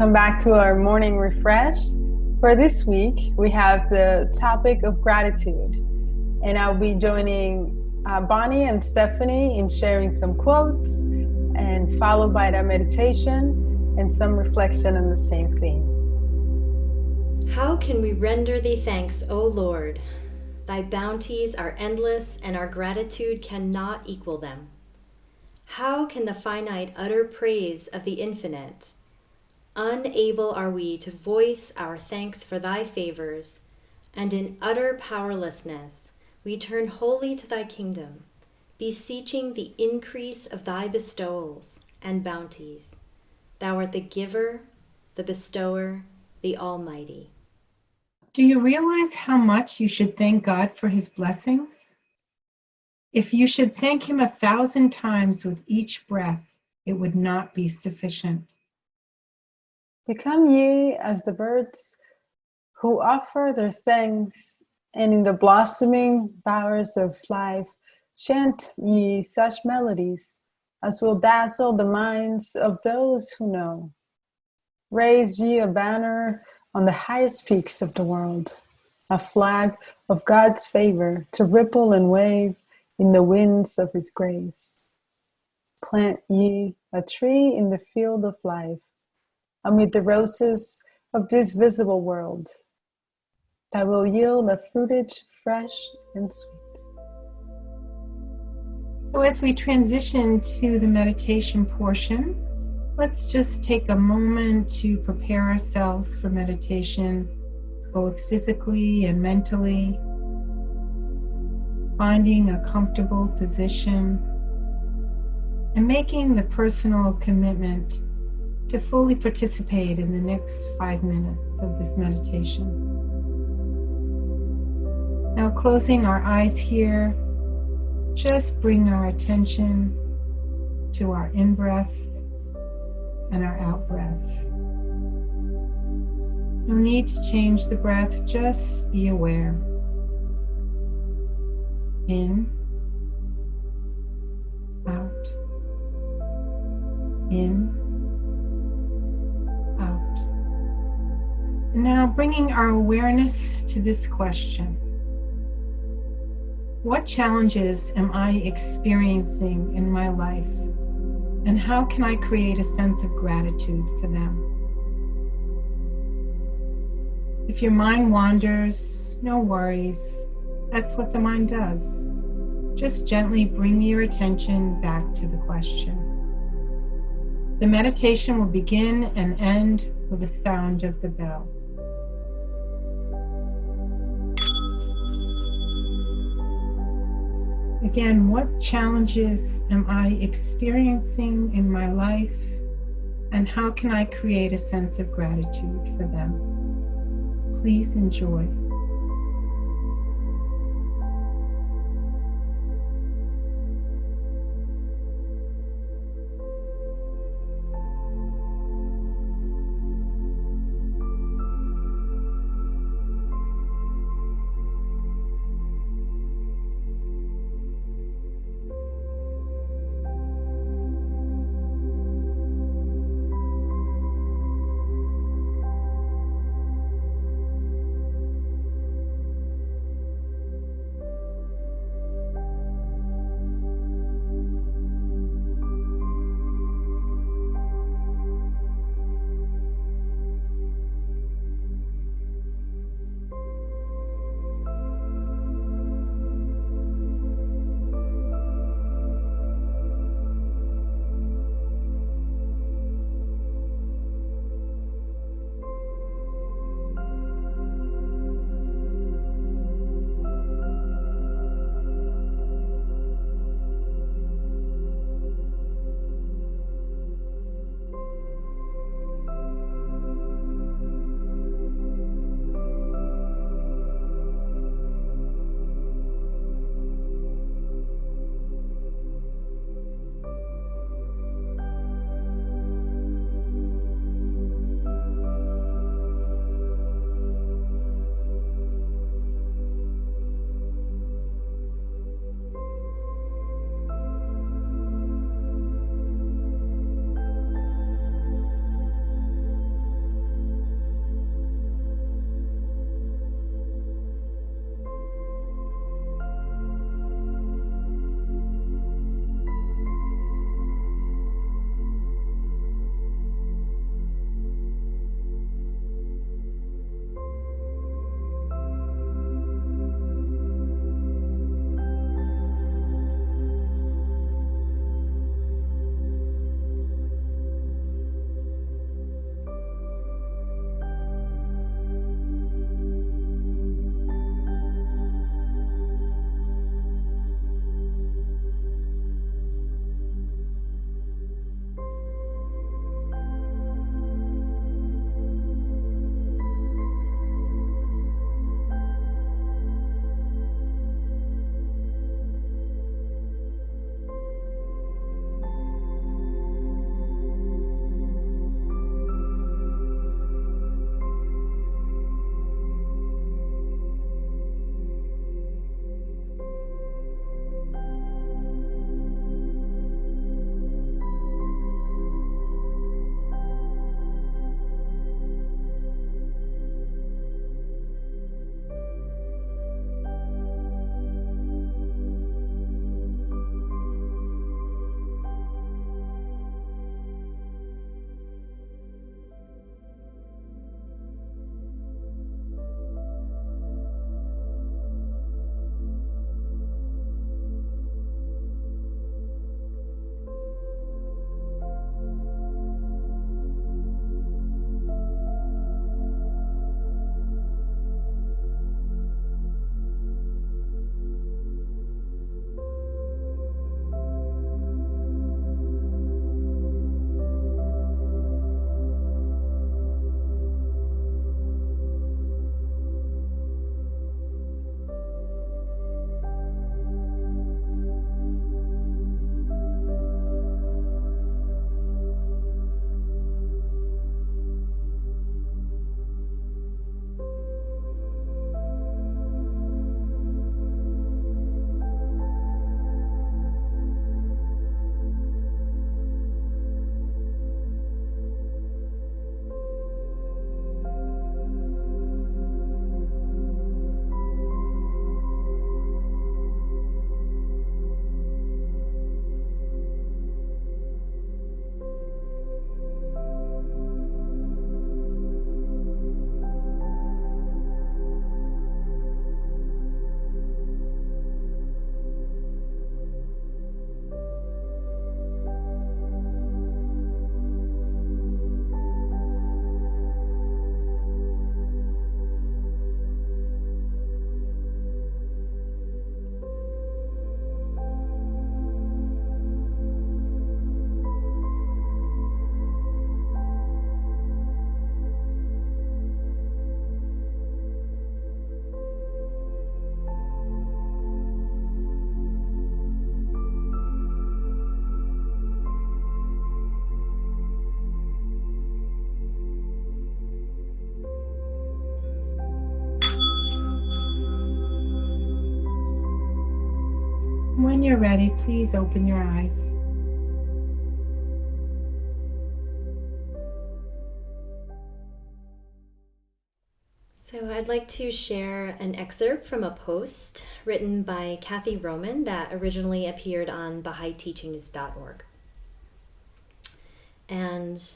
Welcome back to our morning refresh. For this week, we have the topic of gratitude, and I'll be joining Bonnie and Stephanie in sharing some quotes, and followed by the meditation and some reflection on the same theme. How can we render thee thanks, O Lord? Thy bounties are endless, and our gratitude cannot equal them. How can the finite utter praise of the infinite? Unable are we to voice our thanks for thy favors, and in utter powerlessness we turn wholly to thy kingdom, beseeching the increase of thy bestowals and bounties. Thou art the giver, the bestower, the Almighty. Do you realize how much you should thank God for his blessings? If you should thank him 1,000 times with each breath, it would not be sufficient. Become ye as the birds who offer their thanks, and in the blossoming bowers of life chant ye such melodies as will dazzle the minds of those who know. Raise ye a banner on the highest peaks of the world, a flag of God's favor to ripple and wave in the winds of his grace. Plant ye a tree in the field of life, amid the roses of this visible world, that will yield a fruitage fresh and sweet. So as we transition to the meditation portion, let's just take a moment to prepare ourselves for meditation, both physically and mentally, finding a comfortable position, and making the personal commitment to fully participate in the next 5 minutes of this meditation. Now, closing our eyes here, just bring our attention to our in-breath and our out-breath. No need to change the breath, just be aware. In, out, in, out. And now bringing our awareness to this question. What challenges am I experiencing in my life, and how can I create a sense of gratitude for them? If your mind wanders, no worries. That's what the mind does. Just gently bring your attention back to the question. The meditation will begin and end with the sound of the bell. Again, what challenges am I experiencing in my life, and how can I create a sense of gratitude for them? Please enjoy. When you're ready, please open your eyes. So I'd like to share an excerpt from a post written by Kathy Roman that originally appeared on BahaiTeachings.org. And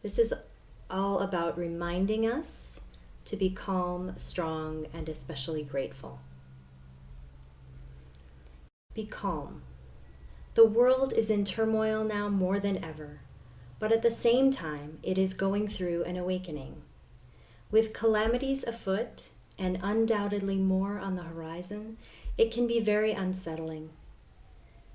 this is all about reminding us to be calm, strong, and especially grateful. Be calm. The world is in turmoil now more than ever, but at the same time, it is going through an awakening. With calamities afoot and undoubtedly more on the horizon, it can be very unsettling.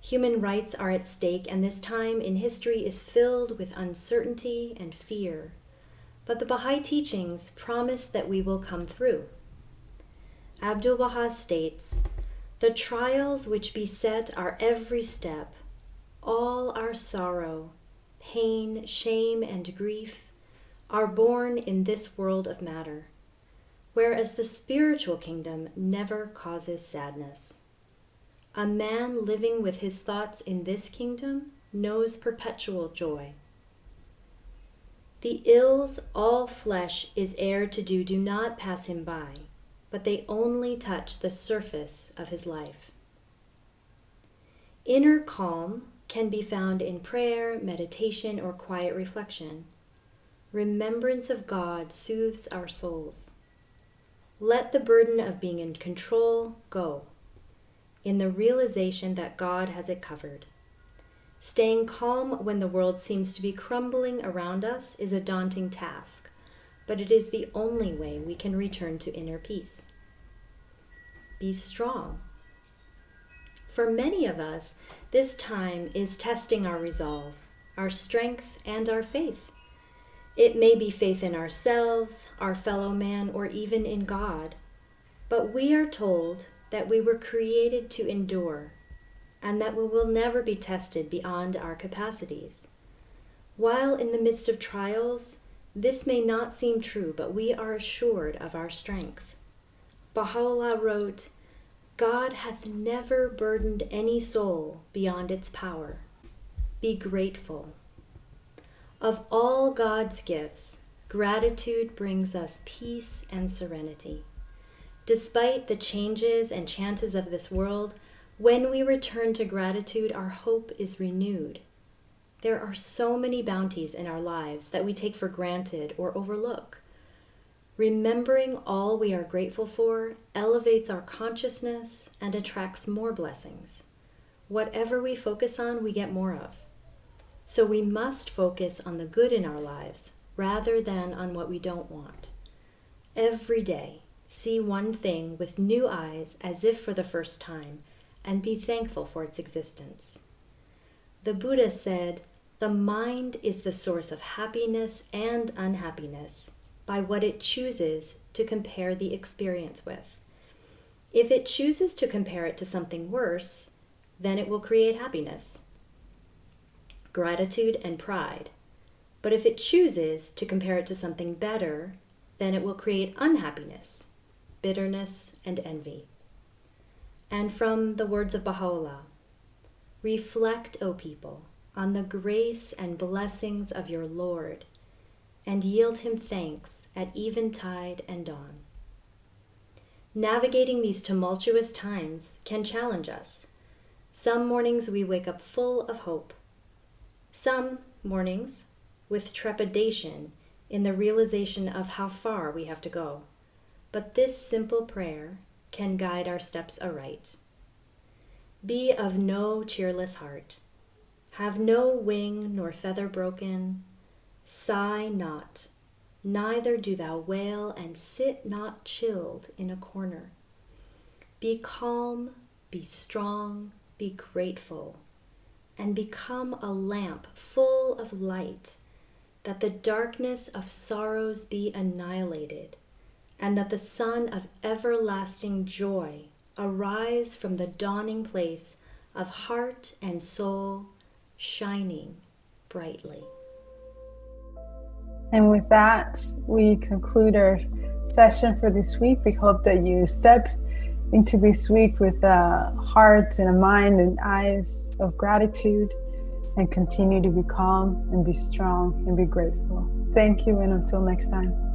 Human rights are at stake, and this time in history is filled with uncertainty and fear. But the Baha'i teachings promise that we will come through. Abdu'l-Baha states, "The trials which beset our every step, all our sorrow, pain, shame, and grief, are born in this world of matter, whereas the spiritual kingdom never causes sadness. A man living with his thoughts in this kingdom knows perpetual joy. The ills all flesh is heir to do not pass him by, but they only touch the surface of his life." Inner calm can be found in prayer, meditation, or quiet reflection. Remembrance of God soothes our souls. Let the burden of being in control go, in the realization that God has it covered. Staying calm when the world seems to be crumbling around us is a daunting task, but it is the only way we can return to inner peace. Be strong. For many of us, this time is testing our resolve, our strength, and our faith. It may be faith in ourselves, our fellow man, or even in God. But we are told that we were created to endure, and that we will never be tested beyond our capacities. While in the midst of trials, this may not seem true, but we are assured of our strength. Baha'u'llah wrote, "God hath never burdened any soul beyond its power. Be grateful." Of all God's gifts, gratitude brings us peace and serenity. Despite the changes and chances of this world, when we return to gratitude, our hope is renewed. There are so many bounties in our lives that we take for granted or overlook. Remembering all we are grateful for elevates our consciousness and attracts more blessings. Whatever we focus on, we get more of. So we must focus on the good in our lives rather than on what we don't want. Every day, see one thing with new eyes as if for the first time, and be thankful for its existence. The Buddha said, "The mind is the source of happiness and unhappiness by what it chooses to compare the experience with. If it chooses to compare it to something worse, then it will create happiness, gratitude, and pride. But if it chooses to compare it to something better, then it will create unhappiness, bitterness, and envy." And from the words of Baha'u'llah, "Reflect, O people, on the grace and blessings of your Lord, and yield him thanks at eventide and dawn." Navigating these tumultuous times can challenge us. Some mornings we wake up full of hope. Some mornings with trepidation in the realization of how far we have to go. But this simple prayer can guide our steps aright. Be of no cheerless heart. Have no wing nor feather broken. Sigh not, neither do thou wail, and sit not chilled in a corner. Be calm, be strong, be grateful, and become a lamp full of light, that the darkness of sorrows be annihilated, and that the sun of everlasting joy arise from the dawning place of heart and soul, shining brightly. And with that, we conclude our session for this week. We hope that you step into this week with a heart and a mind and eyes of gratitude, and continue to be calm and be strong and be grateful. Thank you, and until next time.